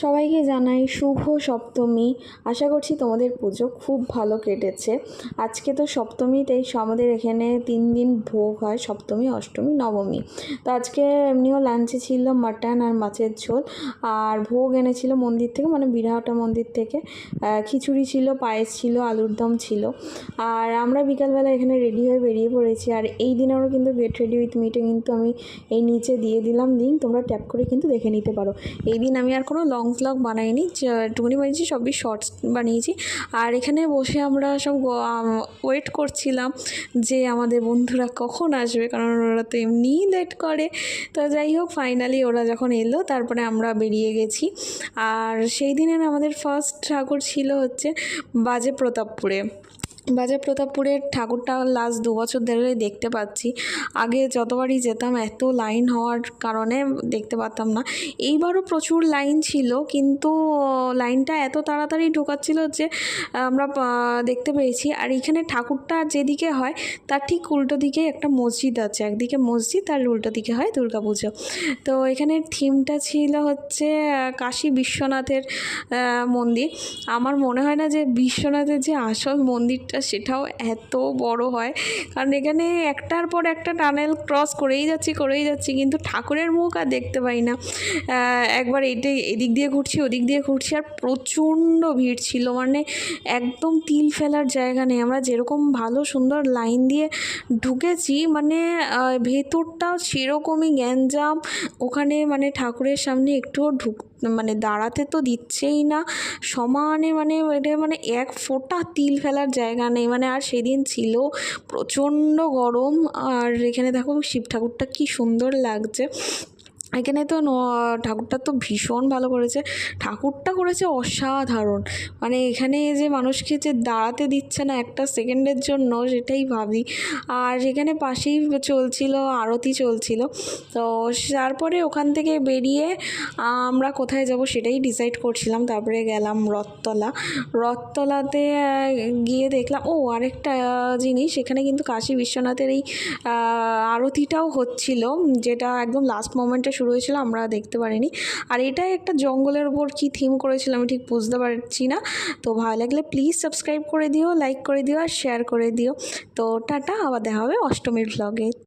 সবাইকে জানাই শুভ সপ্তমী। আশা করছি তোমাদের পুজো খুব ভালো কেটেছে। আজকে তো সপ্তমী, তাই আমাদের এখানে 3 দিন ভোগ হয়, সপ্তমী, অষ্টমী, নবমী। তো আজকে এমনিও লাঞ্চে ছিল মাটন আর মাছের ঝোল, আর ভোগ এনেছিল মন্দির থেকে, মানে বিরাহাটা মন্দির থেকে। খিচুড়ি ছিল, পায়েস ছিল, আলুর দম ছিল। আর আমরা বিকালবেলা এখানে রেডি হয়ে বেরিয়ে পড়েছি। আর এই দিনেরও কিন্তু গেট রেডি উইথ মিটে কিন্তু আমি এই নিচে দিয়ে দিলাম লিঙ্ক, তোমরা ট্যাপ করে কিন্তু দেখে নিতে পারো। এই দিন আমি আর কোনো লং ভ্লগ বানাইনি, একটুখানি বানিয়েছি, সবই শর্টস বানিয়েছি। আর এখানে বসে আমরা সব ওয়েট করছিলাম যে আমাদের বন্ধুরা কখন আসবে, কারণ ওরা তো এমনিই লেট করে। তো যাই হোক, ফাইনালি ওরা যখন এলো তারপরে আমরা বেরিয়ে গেছি। আর সেই দিনের আমাদের ফার্স্ট ঠাকুর ছিল হচ্ছে বাজে প্রতাপপুরের ঠাকুরটা লাস্ট 2 বছর ধরে দেখতে পাচ্ছি। আগে যতবারই যেতাম এত লাইন হওয়ার কারণে দেখতে পারতাম না। এইবারও প্রচুর লাইন ছিল, কিন্তু লাইনটা এত তাড়াতাড়ি ঢোকাচ্ছিল যে আমরা দেখতে পেয়েছি। আর এখানে ঠাকুরটা যেদিকে হয় তার ঠিক উল্টো দিকে একটা মসজিদ আছে, একদিকে মসজিদ আর উল্টো দিকে হয় দুর্গাপুজো। তো এখানে থিমটা ছিল হচ্ছে কাশী বিশ্বনাথের মন্দির। আমার মনে হয় না যে বিশ্বনাথের যে আসল মন্দিরটা সেটাও এত বড় হয়, কারণ এখানে একটার পর একটা টানেল ক্রস করেই যাচ্ছি, কিন্তু ঠাকুরের মুখ আর দেখতে পাই না। একবার এদিক দিয়ে ঘুরছি, ওদিক দিয়ে ঘুরছি, আর প্রচণ্ড ভিড় ছিল, মানে একদম তিল ফেলার জায়গা নেই। আমরা যেরকম ভালো সুন্দর লাইন দিয়ে ঢুকেছি, মানে ভেতরটাও সেরকমই গ্যাঞ্জাম। ওখানে মানে ঠাকুরের সামনে একটুও মানে দাঁড়াতে তো দিচ্ছেই না, সমানে মানে এটা মানে এক ফোঁটা তিল ফেলার জায়গা নেই মানে। আর সেদিন ছিল প্রচণ্ড গরম। আর এখানে দেখো শিব ঠাকুরটা কি সুন্দর লাগছে। এখানে তো ঠাকুরটা তো ভীষণ ভালো করেছে, ঠাকুরটা করেছে অসাধারণ। মানে এখানে যে মানুষকে যে দাঁড়াতে দিচ্ছে না একটা সেকেন্ডের জন্য, সেটাই ভাবি। আর এখানে পাশেই আরতি চলছিল। তো তারপরে ওখান থেকে বেরিয়ে আমরা কোথায় যাব সেটাই ডিসাইড করছিলাম। তারপরে গেলাম রথতলাতে গিয়ে দেখলাম আরেকটা জিনিস, এখানে কিন্তু কাশী বিশ্বনাথের এই আরতিটাও হচ্ছিল, যেটা একদম লাস্ট মোমেন্টে শুরু হয়েছিল, আমরা দেখতে পারিনি। আর এটাই একটা জঙ্গলের ওপর কি থিম করেছিল আমি ঠিক বুঝতে পারছি না। তো ভালো লাগলে প্লিজ সাবস্ক্রাইব করে দিও, লাইক করে দিও আর শেয়ার করে দিও। তো টাটা, আবার দেখা হবে অষ্টমীর ভ্লগে।